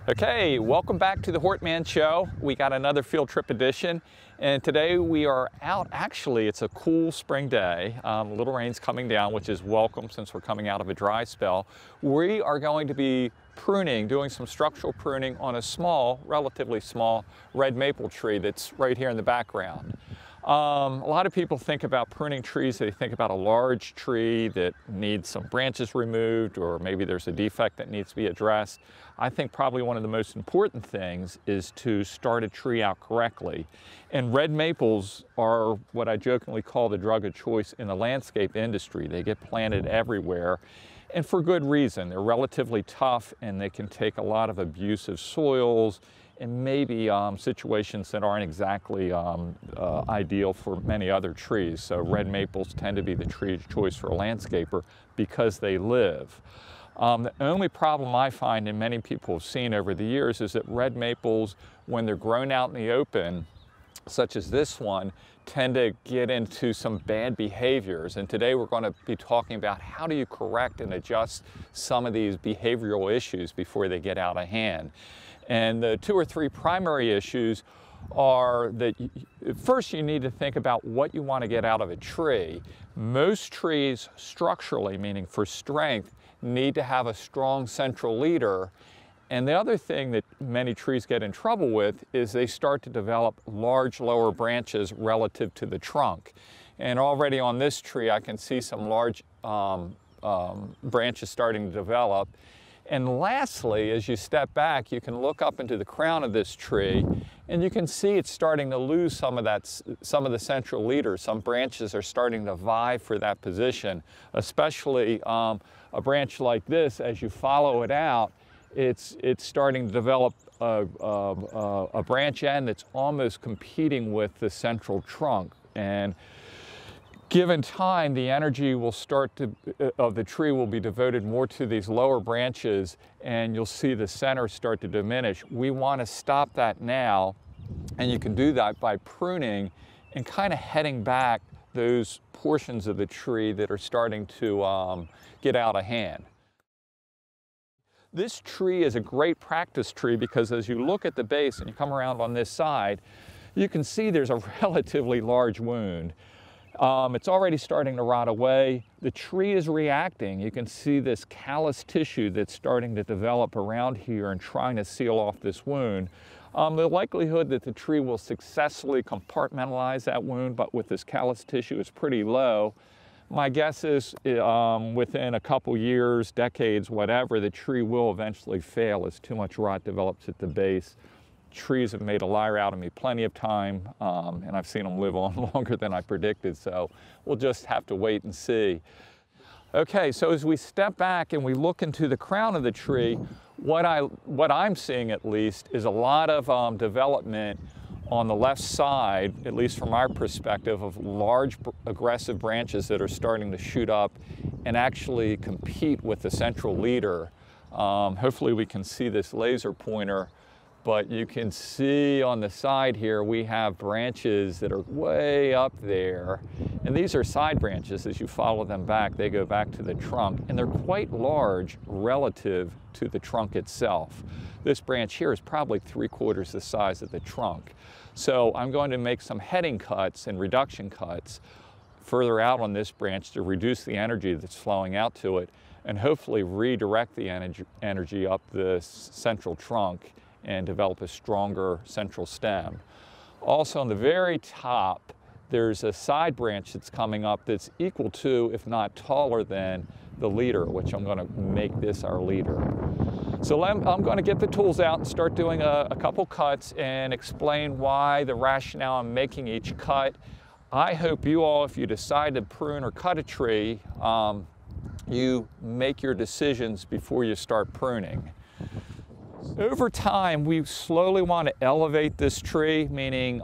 Okay, welcome back to the Hortman Show. We got another field trip edition, and today we are out. Actually, it's a cool spring day. Little rain's coming down, which is welcome since we're coming out of a dry spell. We are going to be pruning, doing some structural pruning on a small, relatively small red maple tree that's right here in the background. A lot of people think about pruning trees, they think about a large tree that needs some branches removed, or maybe there's a defect that needs to be addressed. I think probably one of the most important things is to start a tree out correctly. And red maples are what I jokingly call the drug of choice in the landscape industry. They get planted everywhere, and for good reason. They're relatively tough, and they can take a lot of abusive soils and maybe situations that aren't exactly ideal for many other trees. So red maples tend to be the tree of choice for a landscaper because they live. The only problem I find, and many people have seen over the years, is that red maples, when they're grown out in the open, such as this one, tend to get into some bad behaviors. And today we're going to be talking about how do you correct and adjust some of these behavioral issues before they get out of hand. And the two or three primary issues are that first you need to think about what you want to get out of a tree. Most trees structurally, meaning for strength, need to have a strong central leader. And the other thing that many trees get in trouble with is they start to develop large lower branches relative to the trunk. And already on this tree I can see some large branches starting to develop. And lastly, as you step back, you can look up into the crown of this tree, and you can see it's starting to lose some of the central leaders. Some branches are starting to vie for that position, especially a branch like this. As you follow it out, it's starting to develop a branch end that's almost competing with the central trunk. And given time, the energy will of the tree will be devoted more to these lower branches, and you'll see the center start to diminish. We want to stop that now, and you can do that by pruning and kind of heading back those portions of the tree that are starting to get out of hand. This tree is a great practice tree because as you look at the base and you come around on this side, you can see there's a relatively large wound. It's already starting to rot away. The tree is reacting. You can see this callous tissue that's starting to develop around here and trying to seal off this wound. The likelihood that the tree will successfully compartmentalize that wound, but with this callous tissue, is pretty low. My guess is within a couple years, decades, whatever, the tree will eventually fail as too much rot develops at the base. Trees have made a liar out of me plenty of time, and I've seen them live on longer than I predicted, so we'll just have to wait and see. Okay, so as we step back and we look into the crown of the tree, what I'm seeing at least is a lot of development on the left side, at least from our perspective, of large aggressive branches that are starting to shoot up and actually compete with the central leader. Hopefully we can see this laser pointer. But you can see on the side here, we have branches that are way up there. And these are side branches. As you follow them back, they go back to the trunk. And they're quite large relative to the trunk itself. This branch here is probably 3/4 the size of the trunk. So I'm going to make some heading cuts and reduction cuts further out on this branch to reduce the energy that's flowing out to it and hopefully redirect the energy up the central trunk and develop a stronger central stem. Also on the very top, there's a side branch that's coming up that's equal to, if not taller than, the leader, which I'm going to make this our leader. So I'm going to get the tools out and start doing a couple cuts and explain why, the rationale I'm making each cut. I hope you all, if you decide to prune or cut a tree, you make your decisions before you start pruning. Over time, we slowly want to elevate this tree, meaning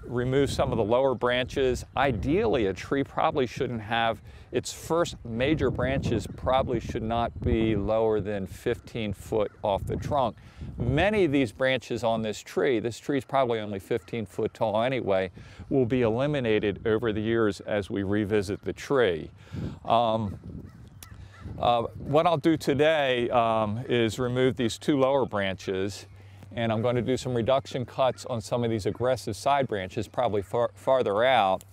remove some of the lower branches. Ideally, a tree probably shouldn't have, its first major branches probably should not be lower than 15 foot off the trunk. Many of these branches on this tree is probably only 15 foot tall anyway, will be eliminated over the years as we revisit the tree. What I'll do today is remove these 2 lower branches, and I'm going to do some reduction cuts on some of these aggressive side branches, probably farther out.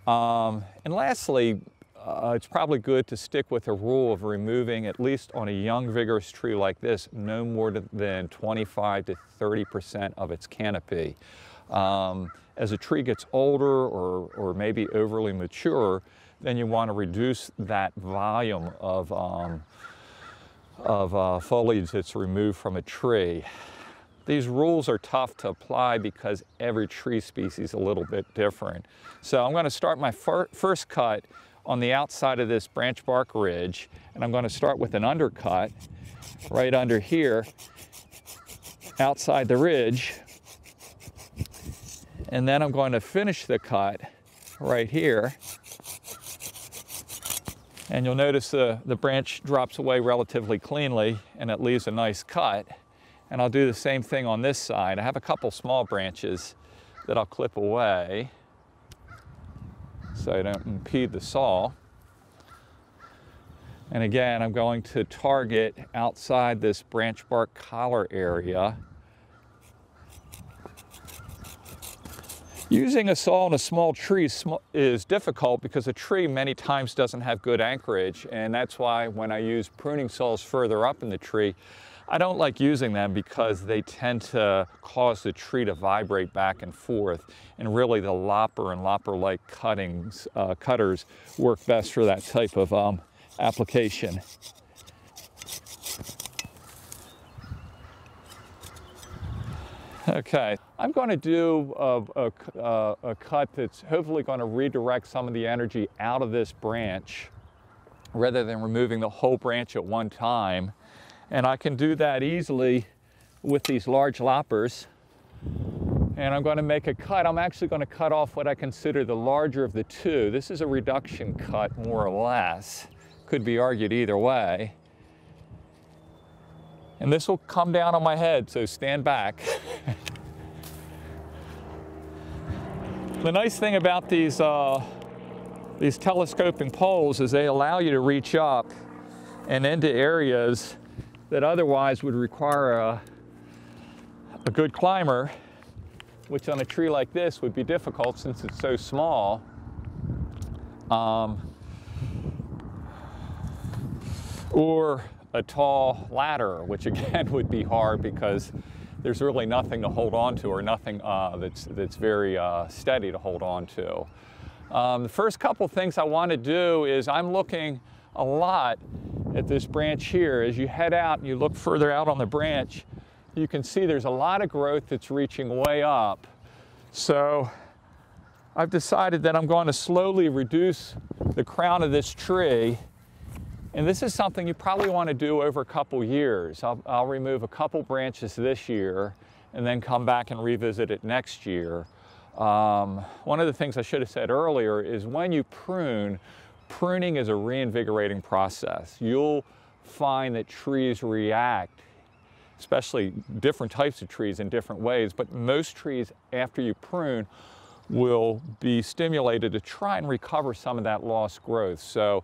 And lastly, it's probably good to stick with a rule of removing, at least on a young, vigorous tree like this, no more than 25 to 30% of its canopy. As a tree gets older or maybe overly mature, then you want to reduce that volume of foliage that's removed from a tree. These rules are tough to apply because every tree species is a little bit different. So I'm going to start my first cut on the outside of this branch bark ridge, and I'm going to start with an undercut right under here outside the ridge, and then I'm going to finish the cut right here, and you'll notice the branch drops away relatively cleanly and it leaves a nice cut. And I'll do the same thing on this side. I have a couple small branches that I'll clip away so I don't impede the saw. And again, I'm going to target outside this branch bark collar area. Using a saw on a small tree is difficult because a tree many times doesn't have good anchorage, and that's why when I use pruning saws further up in the tree, I don't like using them because they tend to cause the tree to vibrate back and forth, and really the lopper and lopper-like cutters work best for that type of application. Okay, I'm going to do a cut that's hopefully going to redirect some of the energy out of this branch rather than removing the whole branch at one time. And I can do that easily with these large loppers. And I'm going to make a cut. I'm actually going to cut off what I consider the larger of the two. This is a reduction cut, more or less. Could be argued either way. And this will come down on my head, so stand back. The nice thing about these telescoping poles is they allow you to reach up and into areas that otherwise would require a good climber, which on a tree like this would be difficult since it's so small. Or a tall ladder, which again would be hard because there's really nothing to hold on to, or nothing that's very steady to hold on to. The first couple things I want to do is I'm looking a lot at this branch here. As you head out and you look further out on the branch, you can see there's a lot of growth that's reaching way up. So I've decided that I'm going to slowly reduce the crown of this tree. And this is something you probably want to do over a couple years. I'll remove a couple branches this year and then come back and revisit it next year. One of the things I should have said earlier is when you prune, pruning is a reinvigorating process. You'll find that trees react, especially different types of trees, in different ways, but most trees after you prune will be stimulated to try and recover some of that lost growth. So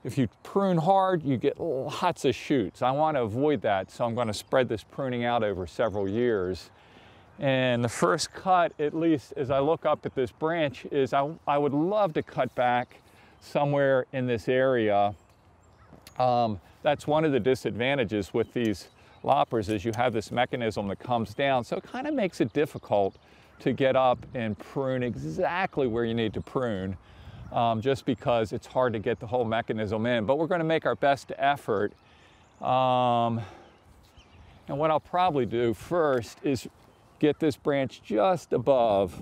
if you prune hard, you get lots of shoots. I want to avoid that, so I'm going to spread this pruning out over several years. And the first cut, at least as I look up at this branch, is I would love to cut back somewhere in this area. That's one of the disadvantages with these loppers, is you have this mechanism that comes down, so it kind of makes it difficult to get up and prune exactly where you need to prune. Just because it's hard to get the whole mechanism in. But we're going to make our best effort. And what I'll probably do first is get this branch just above,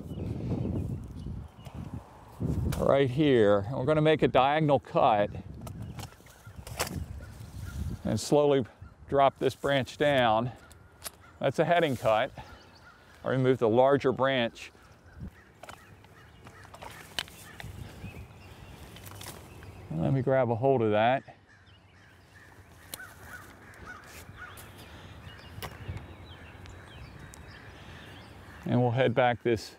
right here. And we're going to make a diagonal cut and slowly drop this branch down. That's a heading cut. I'll remove the larger branch. Let me grab a hold of that. And we'll head back this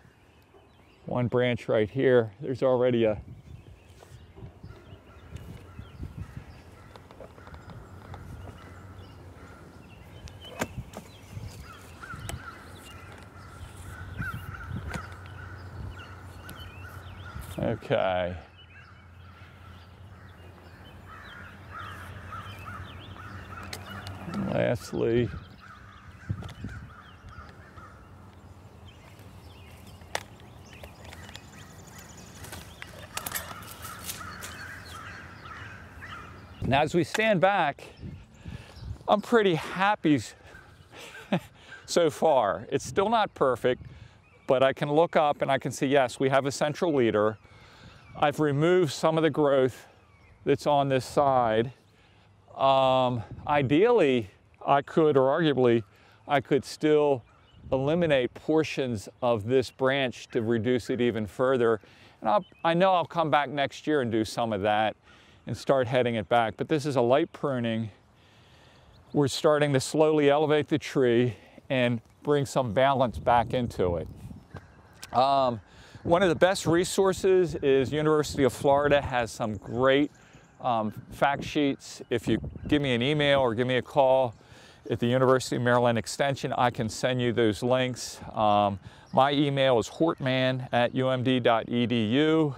one branch right here. There's already Okay. And lastly, now as we stand back, I'm pretty happy so far. It's still not perfect, but I can look up and I can see, yes, we have a central leader. I've removed some of the growth that's on this side. Ideally, I could, or arguably, I could still eliminate portions of this branch to reduce it even further. And I know I'll come back next year and do some of that and start heading it back. But this is a light pruning. We're starting to slowly elevate the tree and bring some balance back into it. One of the best resources is University of Florida has some great fact sheets. If you give me an email or give me a call at the University of Maryland Extension, I can send you those links. My email is hortman@umd.edu.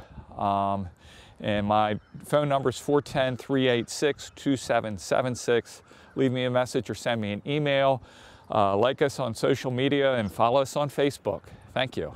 And my phone number is 410-386-2776. Leave me a message or send me an email. Like us on social media and follow us on Facebook. Thank you.